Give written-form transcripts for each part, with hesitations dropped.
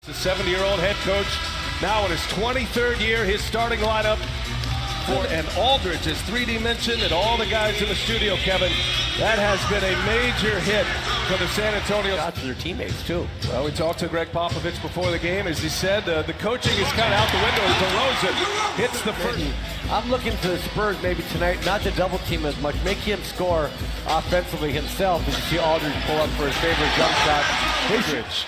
The 70-year-old head coach, now in his 23rd year, his starting lineup and Aldridge is 3D mentioned, and all the guys in the studio, Kevin, that has been a major hit for the San Antonio. Shots to their teammates, too. Well, we talked to Greg Popovich before the game. As he said, the coaching is kind of out the window as DeRozan hits the first. I'm looking for the Spurs maybe tonight, not to double team as much, make him score offensively himself, as you see Aldridge pull up for his favorite jump shot. Aldridge.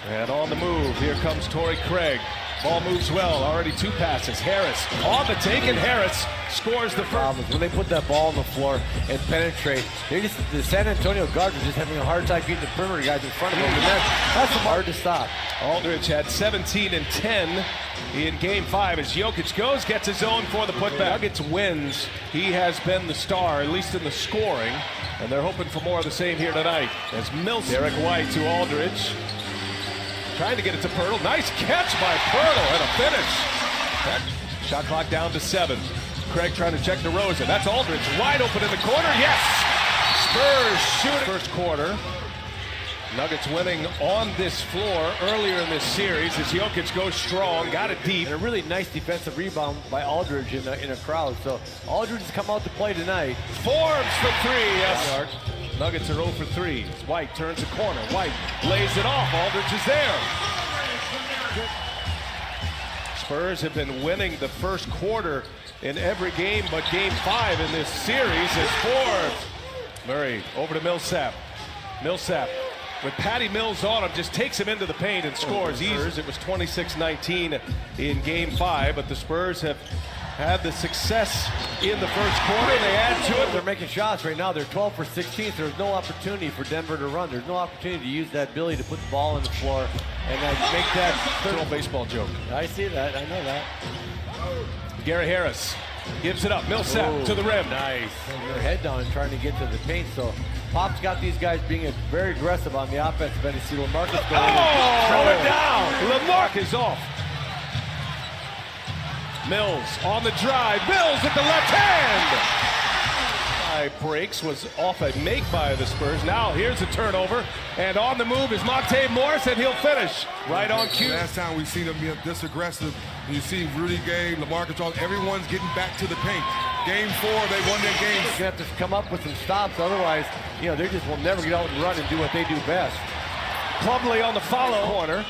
And on the move, here comes Torrey Craig. Ball moves well, already two passes. Harris on the take, and Harris scores the first. When they put that ball on the floor and penetrate, the San Antonio guards are just having a hard time getting the perimeter guys in front of them, and that's hard to stop. Aldridge had 17 and 10 in Game 5 as Jokic goes, gets his own for the putback. Nuggets wins. He has been the star, at least in the scoring, and they're hoping for more of the same here tonight. As Mills, Derek White to Aldridge. Trying to get it to Pirtle. Nice catch by Pirtle and a finish. Shot clock down to 7. Craig trying to check DeRozan. That's Aldridge wide open in the corner. Yes! Spurs shoot first quarter. Nuggets winning on this floor earlier in this series as Jokic goes strong, got it deep. And a really nice defensive rebound by Aldridge in a crowd. So Aldridge has come out to play tonight. Forbes for 3. Yes. Nuggets are 0 for 3. White turns the corner. White lays it off. Aldridge is there. Spurs have been winning the first quarter in every game but Game 5 in this series is Forbes. Murray over to Millsap. Millsap with Patty Mills on him just takes him into the paint and scores. It was 26-19 in Game 5, but the Spurs have had the success in the first quarter. They add to it. They're making shots right now. They're 12 for 16. There's no opportunity for Denver to run. There's no opportunity to use that ability to put the ball on the floor and make that little baseball joke. I see that. I know that. Gary Harris gives it up. Millsap to the rim. Nice. Their head down and trying to get to the paint. So Pop's got these guys being very aggressive on the offensive end. You see LaMarcus going. Throw it down. LaMarcus is off. Mills on the drive. Mills with the left hand. Breaks was off a make by the Spurs. Now here's a turnover. And on the move is Monte Morris, and he'll finish right on cue. Last time we've seen them be this aggressive. You see Rudy Gay, LaMarcus, everyone's getting back to the paint. Game 4, they won their game. They're going to have to come up with some stops. Otherwise, they just will never get out and run and do what they do best. Plumlee on the follow corner.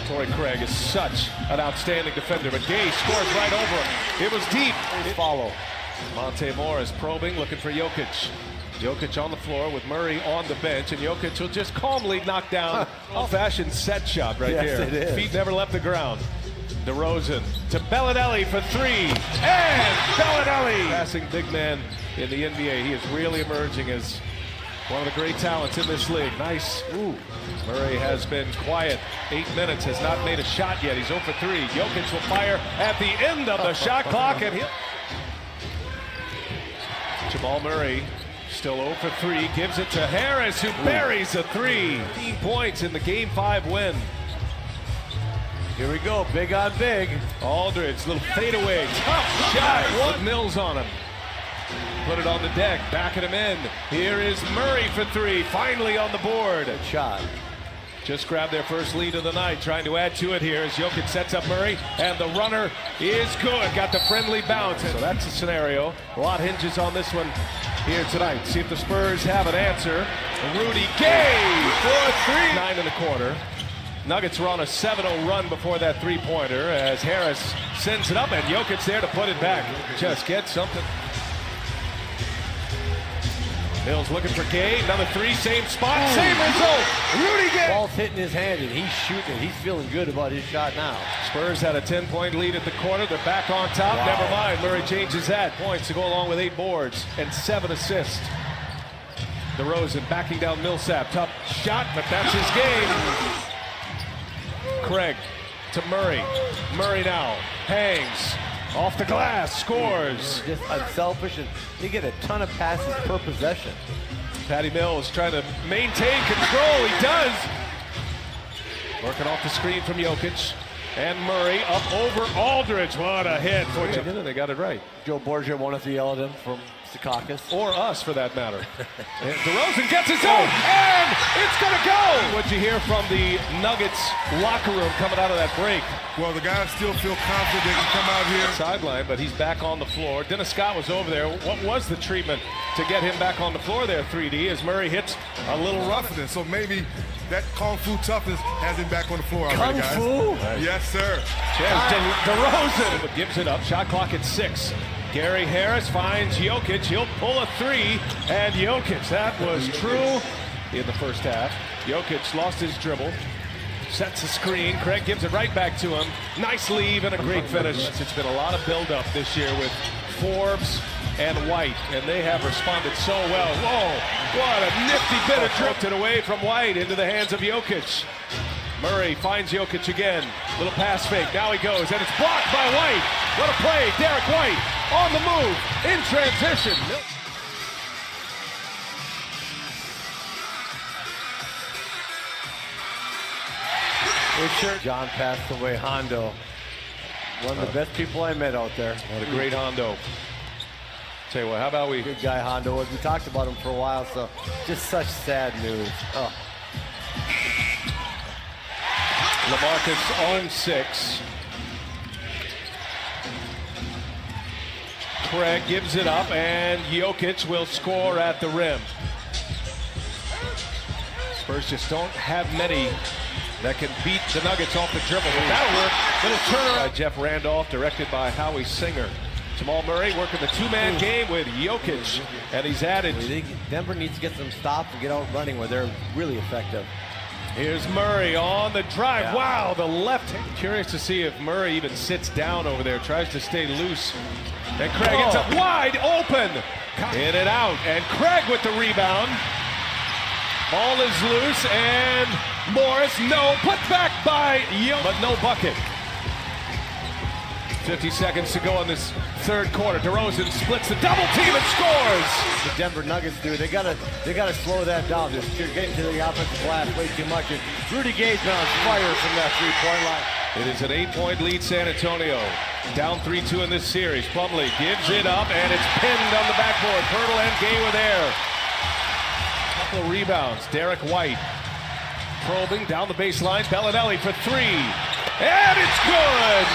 Torrey Craig is such an outstanding defender, but Gay scores right over him. It was deep. Follow. Monte Morris probing, looking for Jokic. Jokic on the floor with Murray on the bench, and Jokic will just calmly knock down old-fashioned set shot right yes, there. It is. Feet never left the ground. DeRozan to Bellinelli for 3, and Bellinelli! Passing big man in the NBA. He is really emerging as one of the great talents in this league. Nice. Ooh. Murray has been quiet. 8 minutes, has not made a shot yet. He's 0 for 3. Jokic will fire at the end of the shot clock, and Jamal Murray still 0 for 3. Gives it to Harris, who buries a 3. 15 points in the Game 5 win. Here we go, big on big. Aldridge, little fadeaway, tough shot with Mills on him. Put it on the deck, backing him in. Here is Murray for 3, finally on the board. Good shot. Just grabbed their first lead of the night, trying to add to it here as Jokic sets up Murray, and the runner is good. Got the friendly bounce. So that's the scenario. A lot hinges on this one here tonight. See if the Spurs have an answer. Rudy Gay for 3. 9 in the quarter. Nuggets were on a 7-0 run before that three-pointer as Harris sends it up, and Jokic there to put it back. Just get something. Mills looking for Gay, another 3, same spot, same result. Rudy Gay. Ball's hitting his hand and he's shooting it. He's feeling good about his shot now. Spurs had a 10-point lead at the corner. They're back on top. Wow. Never mind. Murray changes that. Points to go along with 8 boards and 7 assists. DeRozan backing down Millsap. Tough shot, but that's his game. Craig to Murray. Murray now hangs. Off the glass, scores. Just unselfish, and they get a ton of passes per possession. Patty Mills trying to maintain control. He does. Working off the screen from Jokic. And Murray up over Aldridge. What a hit. Fortunately, they got it right. Joe Borgia wanted to yell at him from Mr. Caucus. Or us, for that matter. And DeRozan gets his own, and it's going to go! What'd you hear from the Nuggets locker room coming out of that break? Well, the guys still feel confident they can come out here. Sideline, but he's back on the floor. Dennis Scott was over there. What was the treatment to get him back on the floor there, 3D, as Murray hits a little roughness? So maybe that Kung Fu toughness has him back on the floor already, guys. Kung Fu? Yes, sir. DeRozan gives it up. Shot clock at 6. Gary Harris finds Jokic. He'll pull a 3. And Jokic, that was true in the first half. Jokic lost his dribble. Sets a screen. Craig gives it right back to him. Nice leave and a great finish. It's been a lot of build-up this year with Forbes and White, and they have responded so well. Whoa, what a nifty bit of drifted away from White into the hands of Jokic. Murray finds Jokic again. Little pass fake. Now he goes, and it's blocked by White. What a play. Derek White on the move in transition. John passed away, Hondo. One of the best people I met out there. What a great Hondo. Tell you what, how about we... Good guy, Hondo. We talked about him for a while, so just such sad news. Oh. LaMarcus owns 6. Craig gives it up, and Jokic will score at the rim. Spurs just don't have many that can beat the Nuggets off the dribble. That'll work. Little turnaround. Jeff Randolph, directed by Howie Singer. Jamal Murray working the two-man game with Jokic, and he's added. Denver needs to get some stops and get out running where they're really effective. Here's Murray on the drive. Yeah. Wow, the left hand. Curious to see if Murray even sits down over there, tries to stay loose. And Craig ends up wide open. In and out, and Craig with the rebound. Ball is loose, and Morris, no, put back by Jokic, but no bucket. 50 seconds to go in this third quarter. DeRozan splits the double team and scores. The Denver Nuggets do. They gotta slow that down. They're getting to the offensive glass way too much. And Rudy Gay's been on fire from that three-point line. It is an 8-point lead, San Antonio. Down 3-2 in this series. Plumlee gives it up, and it's pinned on the backboard. Pirtle and Gay were there. Couple of rebounds. Derek White probing down the baseline. Bellinelli for 3. And it's good!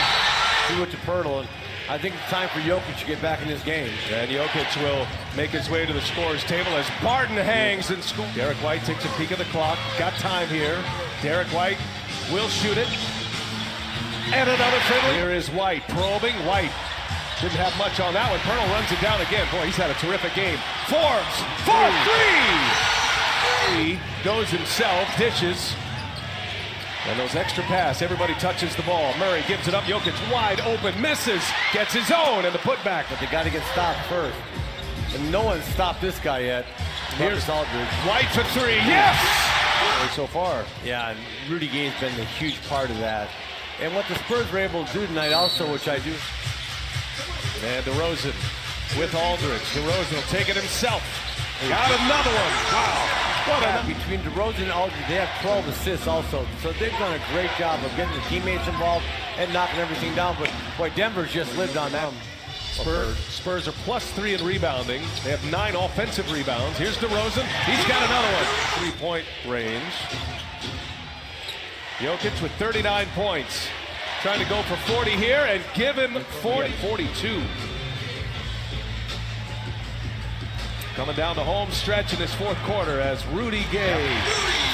He went to Pirtle, and I think it's time for Jokic to get back in this game. And Jokic will make his way to the scorer's table as Barton hangs and scores. Derek White takes a peek at the clock. Got time here. Derek White will shoot it. And another friendly. Here is White probing. White didn't have much on that one. Pirtle runs it down again. Boy, he's had a terrific game. Forbes for 3! He goes himself, dishes. And those extra pass, everybody touches the ball. Murray gives it up. Jokic wide open, misses, gets his own, and the putback. But they got to get stopped first. And no one's stopped this guy yet. Here's Aldridge. White for 3. Yes! So far. Yeah, and Rudy Gay's been a huge part of that. And what the Spurs were able to do tonight also, which I do. And DeRozan with Aldridge. DeRozan will take it himself. Got another one. Wow. Between DeRozan and Aldridge, they have 12 assists also. So they've done a great job of getting the teammates involved and knocking everything down. But boy, Denver's just lived on them. Spurs are +3 in rebounding. They have 9 offensive rebounds. Here's DeRozan. He's got another one. 3-point range. Jokic with 39 points. Trying to go for 40 here and give him 42. Coming down the home stretch in this fourth quarter as Rudy Gay.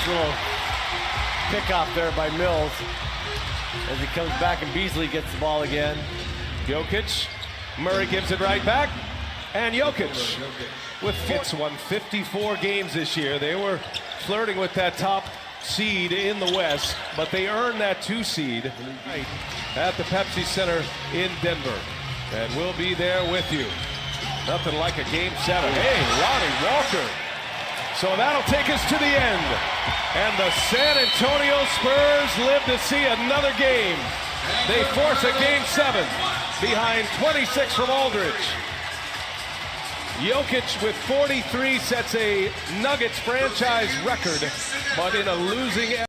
Little pick-off there by Mills as he comes back and Beasley gets the ball again. Jokic, Murray gives it right back, and Jokic with Fitz won 54 games this year. They were flirting with that top seed in the West, but they earned that 2 seed at the Pepsi Center in Denver. And we'll be there with you. Nothing like a game 7. Hey, Lonnie Walker. So that'll take us to the end. And the San Antonio Spurs live to see another game. They force a game 7 behind 26 from Aldridge. Jokic with 43 sets a Nuggets franchise record, but in a losing